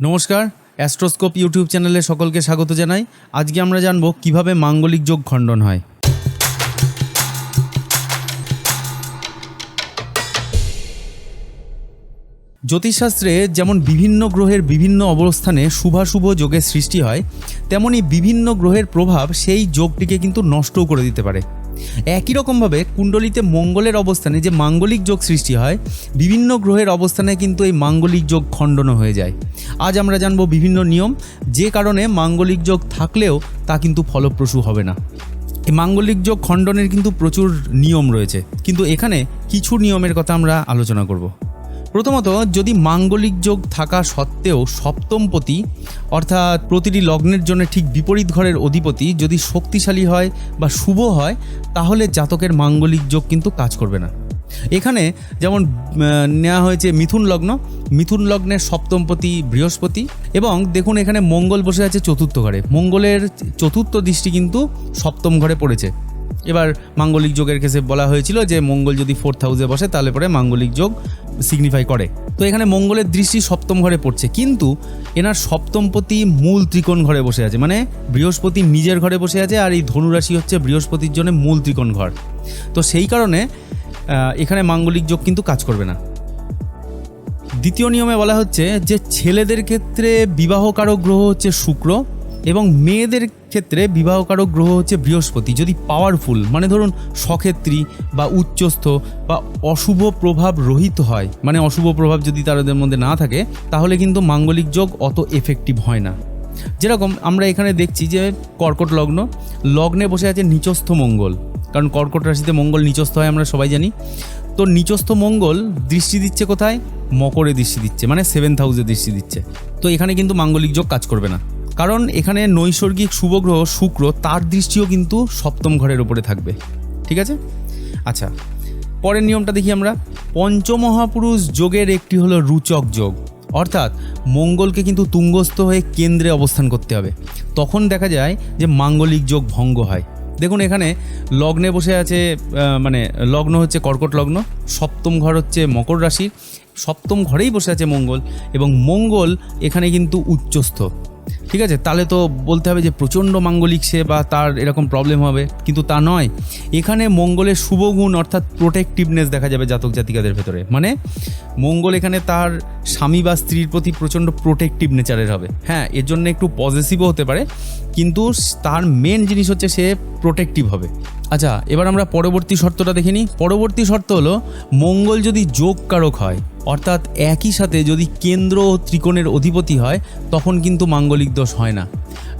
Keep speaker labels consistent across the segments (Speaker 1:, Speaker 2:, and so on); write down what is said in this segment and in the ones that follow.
Speaker 1: নমস্কার, অ্যাস্ট্রোস্কোপ ইউটিউব চ্যানেলে সকলকে স্বাগত জানাই। আজকে আমরা জানব কিভাবে মাঙ্গলিক যোগ খণ্ডন হয়। জ্যোতিষশাস্ত্রে যেমন বিভিন্ন গ্রহের বিভিন্ন অবস্থানে শুভাশুভ যোগের সৃষ্টি হয়, তেমনি বিভিন্ন গ্রহের প্রভাব সেই যোগটিকে কিন্তু নষ্টও করে দিতে পারে। একই রকমভাবে কুণ্ডলিতে মঙ্গলের অবস্থানে যে মাঙ্গলিক যোগ সৃষ্টি হয়, বিভিন্ন গ্রহের অবস্থানে কিন্তু এই মাঙ্গলিক যোগ খণ্ডনও হয়ে যায়। আজ আমরা জানব বিভিন্ন নিয়ম, যে কারণে মাঙ্গলিক যোগ থাকলেও তা কিন্তু ফলপ্রসূ হবে না। এই মাঙ্গলিক যোগ খণ্ডনের কিন্তু প্রচুর নিয়ম রয়েছে, কিন্তু এখানে কিছু নিয়মের কথা আমরা আলোচনা করব। প্রথমত, যদি মাঙ্গলিক যোগ থাকা সত্ত্বেও সপ্তমপতি অর্থাৎ প্রতিটি লগ্নের জন্য ঠিক বিপরীত ঘরের অধিপতি যদি শক্তিশালী হয় বা শুভ হয়, তাহলে জাতকের মাঙ্গলিক যোগ কিন্তু কাজ করবে না। এখানে যেমন নেওয়া হয়েছে মিথুন লগ্নের সপ্তমপতি বৃহস্পতি, এবং দেখুন এখানে মঙ্গল বসে আছে চতুর্থ ঘরে। মঙ্গলের চতুর্থ দৃষ্টি কিন্তু সপ্তম ঘরে পড়েছে। এবার মাঙ্গলিক যোগের কেসে বলা হয়েছিল যে মঙ্গল যদি 4th হাউসে বসে তাহলে পরে মাঙ্গলিক যোগ সিগনিফাই করে। তো এখানে মঙ্গলের দৃষ্টি সপ্তম ঘরে পড়ছে, কিন্তু এনার সপ্তমপতি মূল ত্রিকোণ ঘরে বসে আছে, মানে বৃহস্পতি নিজের ঘরে বসে আছে, আর এই ধনুরাশি হচ্ছে বৃহস্পতির জন্য মূল ত্রিকোণ ঘর। তো সেই কারণে এখানে মাঙ্গলিক যোগ কিন্তু কাজ করবে না। দ্বিতীয় নিয়মে বলা হচ্ছে যে ছেলেদের ক্ষেত্রে বিবাহকারক গ্রহ হচ্ছে শুক্র, এবং মেয়েদের ক্ষেত্রে বিবাহকারক গ্রহ হচ্ছে বৃহস্পতি যদি পাওয়ারফুল, মানে ধরুন সক্ষেত্রী বা উচ্চস্থ বা অশুভ প্রভাব রহিত হয়, মানে অশুভ প্রভাব যদি তাদের মধ্যে না থাকে, তাহলে কিন্তু মাঙ্গলিক যোগ অত এফেক্টিভ হয় না। যেরকম আমরা এখানে দেখছি যে কর্কট লগ্নে বসে আছে নিচস্থ মঙ্গল, কারণ কর্কট রাশিতে মঙ্গল নিচস্থ হয় আমরা সবাই জানি। তো নিচস্থ মঙ্গল দৃষ্টি দিচ্ছে কোথায়? মকরে দৃষ্টি দিচ্ছে, মানে 7th হাউসে দৃষ্টি দিচ্ছে। তো এখানে কিন্তু মাঙ্গলিক যোগ কাজ করবে না, কারণ এখানে নৈসর্গিক শুভগ্রহ শুক্র, তার দৃষ্টিও কিন্তু সপ্তম ঘরের উপরে থাকবে। ঠিক আছে, আচ্ছা, পরের নিয়মটা দেখি আমরা। পঞ্চমহাপুরুষ যোগের একটি হলো রুচক যোগ, অর্থাৎ মঙ্গলকে কিন্তু তুঙ্গস্থ হয়ে কেন্দ্রে অবস্থান করতে হবে, তখন দেখা যায় যে মাঙ্গলিক যোগ ভঙ্গ হয়। দেখুন এখানে লগ্নে বসে আছে, মানে লগ্ন হচ্ছে কর্কট লগ্ন, সপ্তম ঘর হচ্ছে মকর রাশির, সপ্তম ঘরেই বসে আছে মঙ্গল, এবং মঙ্গল এখানে কিন্তু উচ্চস্থ। ঠিক আছে, তাহলে তো বলতে হবে যে প্রচণ্ড মাঙ্গলিক সে, বা তার এরকম প্রবলেম হবে, কিন্তু তা নয়। এখানে মঙ্গলের শুভগুণ অর্থাৎ প্রোটেক্টিভনেস দেখা যাবে জাতক জাতিকাদের ভেতরে, মানে মঙ্গল এখানে তার স্বামী বা স্ত্রীর প্রতি প্রচণ্ড প্রোটেক্টিভ নেচারের হবে। হ্যাঁ, এর জন্য একটু পজেসিভও হতে পারে, কিন্তু তার মেন জিনিস হচ্ছে সে প্রোটেক্টিভ হবে। আচ্ছা, এবার আমরা পরবর্তী শর্তটা দেখে নিই। পরবর্তী শর্ত হলো মঙ্গল যদি যোগকারক হয়, অর্থাৎ একই সাথে যদি কেন্দ্র ও ত্রিকোণের অধিপতি হয়, তখন কিন্তু মাঙ্গলিক দোষ হয় না।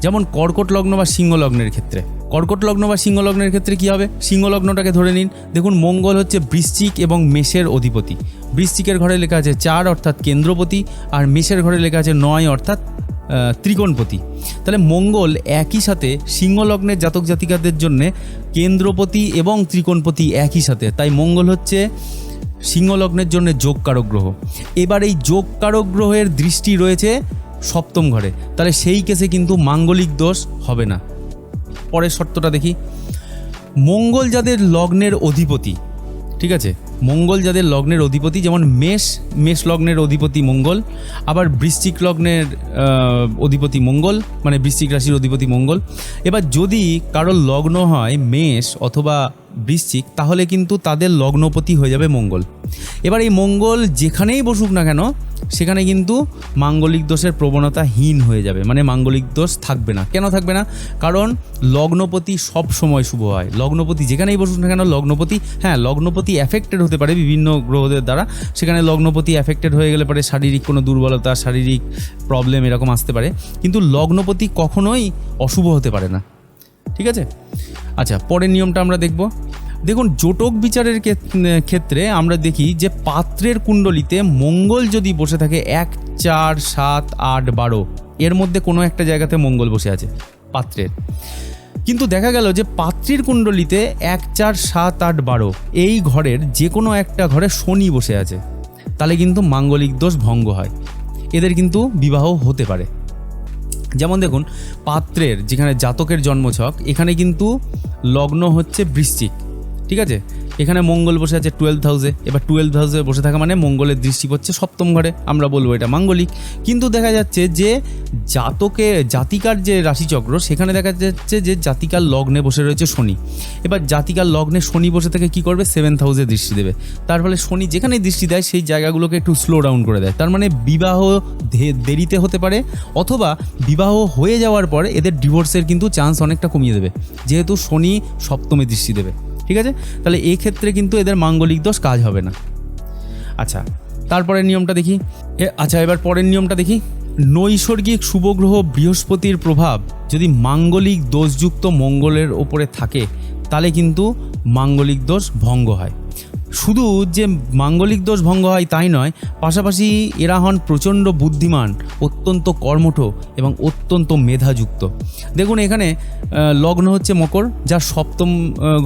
Speaker 1: যেমন কর্কট লগ্ন বা সিংহ লগ্নের ক্ষেত্রে, কী হবে? সিংহ লগ্নটাকে ধরে নিন। দেখুন মঙ্গল হচ্ছে বৃশ্চিক এবং মেষের অধিপতি। বৃশ্চিকের ঘরে লেখা আছে 4 অর্থাৎ কেন্দ্রপতি, আর মেষের ঘরে লেখা আছে 9 অর্থাৎ ত্রিকোণপতি। তাহলে মঙ্গল একই সাথে সিংহ লগ্নের জাতক জাতিকাদের জন্য কেন্দ্রপতি এবং ত্রিকোণপতি একই সাথে, তাই মঙ্গল হচ্ছে সিংহ লগ্নের জন্য যোগকারক গ্রহ। এবার এই যোগকারক গ্রহের দৃষ্টি রয়েছে সপ্তম ঘরে, তাহলে সেই কেসে কিন্তু মাঙ্গলিক দোষ হবে না। পরের শর্তটা দেখি। মঙ্গল যাদের লগ্নের অধিপতি, ঠিক আছে, মঙ্গল যাদের লগ্নের অধিপতি, যেমন মেষ লগ্নের অধিপতি মঙ্গল, আবার বৃশ্চিক লগ্নের অধিপতি মঙ্গল, মানে বৃশ্চিক রাশির অধিপতি মঙ্গল। এবার যদি কারোর লগ্ন হয় মেষ অথবা বৃশ্চিক, তাহলে কিন্তু তাদের লগ্নপতি হয়ে যাবে মঙ্গল। এবার এই মঙ্গল যেখানেই বসুক না কেন, সেখানে কিন্তু মাঙ্গলিক দোষের প্রবণতাহীন হয়ে যাবে, মানে মাঙ্গলিক দোষ থাকবে না। কেন থাকবে না? কারণ লগ্নপতি সব সময় শুভ হয়। লগ্নপতি যেখানেই বসুক না কেন, লগ্নপতি অ্যাফেক্টেড হতে পারে বিভিন্ন গ্রহদের দ্বারা, সেখানে লগ্নপতি অ্যাফেক্টেড হয়ে গেলে পরে শারীরিক কোনো দুর্বলতা, শারীরিক প্রবলেম এরকম আসতে পারে, কিন্তু লগ্নপতি কখনোই অশুভ হতে পারে না। ঠিক আছে, আচ্ছা, পরের নিয়মটা আমরা দেখব। দেখুন জোটক বিচারের ক্ষেত্রে আমরা দেখি যে পাত্রের কুণ্ডলিতে মঙ্গল যদি বসে থাকে 1, 4, 7, 8, 12, এর মধ্যে কোনো একটা জায়গাতে মঙ্গল বসে আছে পাত্রের, কিন্তু দেখা গেল যে পাত্রীর কুণ্ডলিতে 1, 4, 7, 8, 12 এই ঘরের যে কোনো একটা ঘরে শনি বসে আছে, তাহলে কিন্তু মাঙ্গলিক দোষ ভঙ্গ হয়, এদের কিন্তু বিবাহ হতে পারে। যেমন দেখুন পাত্রের যেখানে জাতকের জন্মছক, এখানে কিন্তু লগ্ন হচ্ছে বৃশ্চিক, ঠিক আছে, এখানে মঙ্গল বসে আছে 12th হাউসে। এবার 12th হাউসে বসে থাকা মানে মঙ্গলের দৃষ্টি পড়ছে সপ্তম ঘরে, আমরা বলবো এটা মাঙ্গলিক। কিন্তু দেখা যাচ্ছে যে জাতিকার যে রাশিচক্র সেখানে দেখা যাচ্ছে যে জাতিকার লগ্নে বসে রয়েছে শনি। এবার জাতিকার লগ্নে শনি বসে থেকে কি করবে, 7th হাউসে দৃষ্টি দেবে। তার ফলে শনি যেখানেই দৃষ্টি দেয় সেই জায়গাগুলোকে একটু স্লো ডাউন করে দেয়। তার মানে বিবাহ দেরিতে হতে পারে, অথবা বিবাহ হয়ে যাওয়ার পর এদের ডিভোর্সের কিন্তু চান্স অনেকটা কমিয়ে দেবে, যেহেতু শনি সপ্তমে দৃষ্টি দেবে। ঠিক আছে, তাহলে এই ক্ষেত্রে কিন্তু এদের মাঙ্গলিক দোষ কাজ হবে না। আচ্ছা, তারপরের নিয়মটা দেখি। এবার পরের নিয়মটা দেখি। নৈসর্গিক শুভগ্রহ বৃহস্পতির প্রভাব যদি মাঙ্গলিক দোষযুক্ত মঙ্গলের ওপরে থাকে তাহলে কিন্তু মাঙ্গলিক দোষ ভঙ্গ হয়। শুধু যে মাঙ্গলিক দোষ ভঙ্গ হয় তাই নয়, পাশাপাশি এরা হন প্রচণ্ড বুদ্ধিমান, অত্যন্ত কর্মঠ এবং অত্যন্ত মেধাযুক্ত। দেখুন এখানে লগ্ন হচ্ছে মকর, যার সপ্তম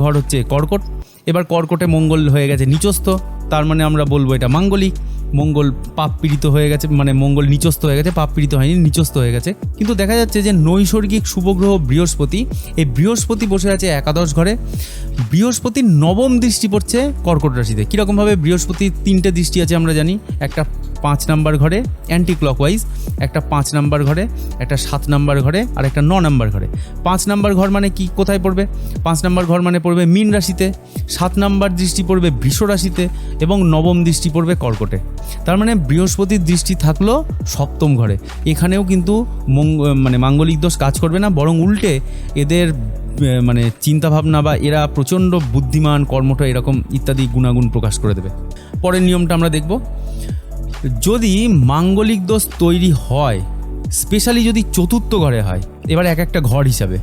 Speaker 1: ঘর হচ্ছে কর্কট। এবার কর্কটে মঙ্গল হয়ে গেছে নিচস্থ, তার মানে আমরা বলবো এটা মাঙ্গলিক। মঙ্গল পাপ পীড়িত হয়ে গেছে, মানে মঙ্গল নিচস্থ হয়ে গেছে, পাপ পীড়িত হয়নি, নিচস্থ হয়ে গেছে। কিন্তু দেখা যাচ্ছে যে নৈসর্গিক শুভগ্রহ বৃহস্পতি, এই বৃহস্পতি বসে আছে একাদশ ঘরে। বৃহস্পতির নবম দৃষ্টি পড়ছে কর্কট রাশিতে। কীরকমভাবে বৃহস্পতির 3টে দৃষ্টি আছে আমরা জানি, একটা 5 নাম্বার ঘরে অ্যান্টি ক্লকওয়াইজ, একটা 5 নাম্বার ঘরে, একটা 7 নাম্বার ঘরে, আর একটা 9 নাম্বার ঘরে। 5 নাম্বার ঘর মানে কি, কোথায় পড়বে? 5 নাম্বার ঘর মানে পড়বে মীন রাশিতে, 7 নাম্বার দৃষ্টি পড়বে বৃষ রাশিতে এবং নবম দৃষ্টি পড়বে কর্কটে। তার মানে বৃহস্পতির দৃষ্টি থাকলো সপ্তম ঘরে। এখানেও কিন্তু মাঙ্গলিক দোষ কাজ করবে না, বরং উল্টে এদের মানে চিন্তাভাবনা বা এরা প্রচণ্ড বুদ্ধিমান, কর্মঠ এরকম ইত্যাদি গুণাগুণ প্রকাশ করে দেবে। পরের নিয়মটা আমরা দেখব। যদি মাঙ্গলিক দোষ তৈরি হয়, স্পেশালি যদি চতুর্থ ঘরে হয়, এবার এক একটা ঘর হিসাবে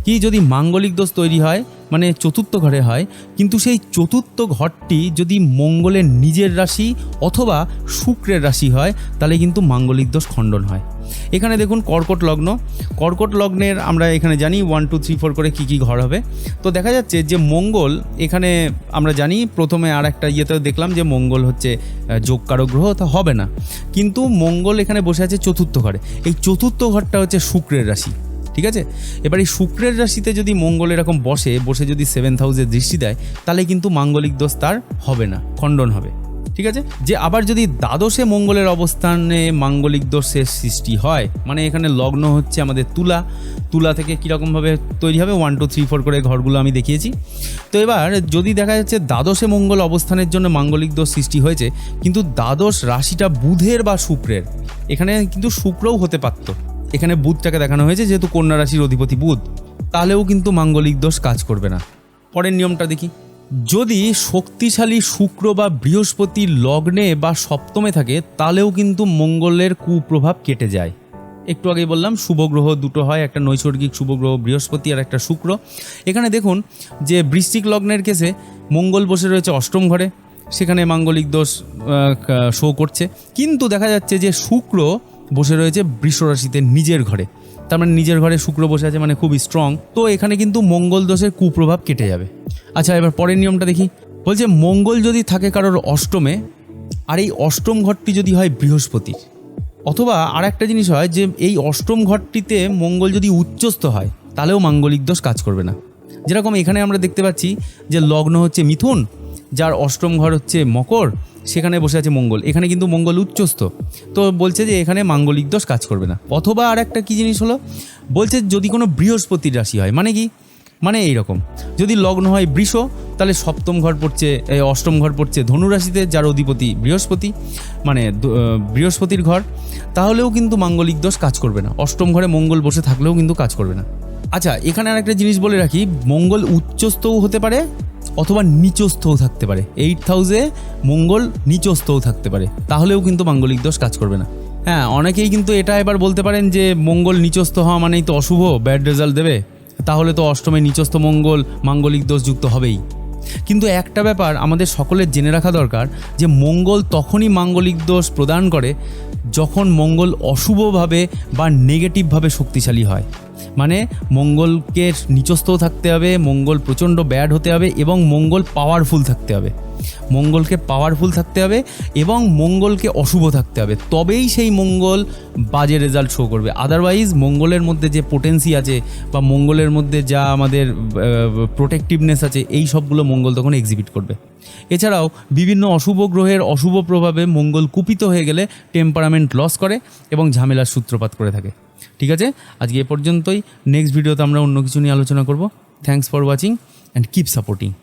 Speaker 1: কি, যদি মাঙ্গলিক দোষ তৈরি হয় মানে চতুর্থ ঘরে হয়, কিন্তু সেই চতুর্থ ঘরটি যদি মঙ্গলের নিজের রাশি অথবা শুক্রের রাশি হয় তাহলে কিন্তু মাঙ্গলিক দোষ খণ্ডন হয়। এখানে দেখুন কর্কট লগ্ন, কর্কট লগ্নের আমরা এখানে জানি 1 2 3 4 করে কী ঘর হবে। তো দেখা যাচ্ছে যে মঙ্গল এখানে আমরা জানি প্রথমে আর একটা ইয়েতেও দেখলাম যে মঙ্গল হচ্ছে যোগকারক গ্রহ, তা হবে না। কিন্তু মঙ্গল এখানে বসে আছে চতুর্থ ঘরে, এই চতুর্থ ঘরটা হচ্ছে শুক্রের রাশি। ঠিক আছে, এবার এই শুক্রের রাশিতে যদি মঙ্গল এরকম বসে যদি 7th হাউসে দৃষ্টি দেয় তাহলে কিন্তু মাঙ্গলিক দোষ তার হবে না, খণ্ডন হবে। ঠিক আছে, যে আবার যদি দ্বাদশে মঙ্গলের অবস্থানে মাঙ্গলিক দোষের সৃষ্টি হয়, মানে এখানে লগ্ন হচ্ছে আমাদের তুলা থেকে কীরকমভাবে তৈরি হবে 1 2 3 4 করে ঘরগুলো আমি দেখিয়েছি। তো এবার যদি দেখা যাচ্ছে দ্বাদশে মঙ্গল অবস্থানের জন্য মাঙ্গলিক দোষ সৃষ্টি হয়েছে, কিন্তু দ্বাদশ রাশিটা বুধের বা শুক্রের, এখানে কিন্তু শুক্রও হতে পারত, এখানে বুধটাকে দেখানো হয়েছে যেহেতু কন্যা রাশির অধিপতি বুধ, তাহলেও কিন্তু মাঙ্গলিক দোষ কাজ করবে না। পরের নিয়মটা দেখি। যদি শক্তিশালী শুক্র বা বৃহস্পতি লগ্নে বা সপ্তমে থাকে তাহলেও কিন্তু মঙ্গলের কুপ্রভাব কেটে যায়। একটু আগেই বললাম শুভগ্রহ দুটো হয়, একটা নৈসর্গিক শুভগ্রহ বৃহস্পতি আর একটা শুক্র। এখানে দেখুন যে বৃশ্চিক লগ্নের কেসে মঙ্গল বসে রয়েছে অষ্টম ঘরে, সেখানে মাঙ্গলিক দোষ শো করছে। কিন্তু দেখা যাচ্ছে যে শুক্র বসে রয়েছে বৃষ রাশিতে নিজের ঘরে, তার মানে নিজের ঘরে শুক্র বসে আছে মানে খুব স্ট্রং। তো এখানে কিন্তু মঙ্গল দোষের কুপ্রভাব কেটে যাবে। আচ্ছা, এবার পরের নিয়মটা দেখি। বলছে মঙ্গল যদি থাকে কারোর অষ্টমে, আর এই অষ্টম ঘরটি যদি হয় বৃহস্পতির, অথবা আর একটা জিনিস হয় যে এই অষ্টম ঘরটিতে মঙ্গল যদি উচ্চস্থ হয় তাহলেও মাঙ্গলিক দোষ কাজ করবে না। যেরকম এখানে আমরা দেখতে পাচ্ছি যে লগ্ন হচ্ছে মিথুন, যার অষ্টম ঘর হচ্ছে মকর, সেখানে বসে আছে মঙ্গল, এখানে কিন্তু মঙ্গল উচ্চস্থ। তো বলছে যে এখানে মাঙ্গলিক দোষ কাজ করবে না। অথবা আর একটা কী জিনিস হলো, বলছে যদি কোনো বৃহস্পতির রাশি হয়, মানে কি, মানে এইরকম যদি লগ্ন হয় বৃষ, তাহলে সপ্তম ঘর পড়ছে, অষ্টম ঘর পড়ছে ধনু রাশিতে, যার অধিপতি বৃহস্পতি, মানে বৃহস্পতির ঘর, তাহলেও কিন্তু মাঙ্গলিক দোষ কাজ করবে না। অষ্টম ঘরে মঙ্গল বসে থাকলেও কিন্তু কাজ করবে না। আচ্ছা, এখানে আর একটা জিনিস বলে রাখি, মঙ্গল উচ্চস্থও হতে পারে অথবা নিচস্থও থাকতে পারে। 8th হাউসে মঙ্গল নিচস্থও থাকতে পারে, তাহলেও কিন্তু মাঙ্গলিক দোষ কাজ করবে না। হ্যাঁ, অনেকেই কিন্তু এটা এবার বলতে পারেন যে মঙ্গল নিচস্থ হওয়া মানেই তো অশুভ, ব্যাড রেজাল্ট দেবে, তাহলে তো অষ্টমে নিচস্থ মঙ্গল মাঙ্গলিক দোষযুক্ত হবেই। কিন্তু একটা ব্যাপার আমাদের সকলের জেনে রাখা দরকার, যে মঙ্গল তখনই মাঙ্গলিক দোষ প্রদান করে যখন মঙ্গল অশুভভাবে বা নেগেটিভভাবে শক্তিশালী হয়। মানে মঙ্গলকে নিচস্থও থাকতে হবে, মঙ্গল প্রচণ্ড ব্যাড হতে হবে এবং মঙ্গল পাওয়ারফুল থাকতে হবে। মঙ্গলকে পাওয়ারফুল থাকতে হবে এবং মঙ্গলকে অশুভ থাকতে হবে, তবেই সেই মঙ্গল বাজে রেজাল্ট শো করবে। আদারওয়াইজ মঙ্গলের মধ্যে যে পোটেন্সি আছে বা মঙ্গলের মধ্যে যা আমাদের প্রোটেক্টিভনেস আছে, এই সবগুলো মঙ্গল তখন এক্সিবিট করবে। এছাড়াও বিভিন্ন অশুভ গ্রহের অশুভ প্রভাবে মঙ্গল কুপিত হয়ে গেলে টেম্পারামেন্ট লস করে এবং ঝামেলার সূত্রপাত করে থাকে। ঠিক আছে, আজকে এ পর্যন্তই। নেক্সট ভিডিওতে আমরা অন্য কিছু নিয়ে আলোচনা করব। Thanks for watching and keep supporting.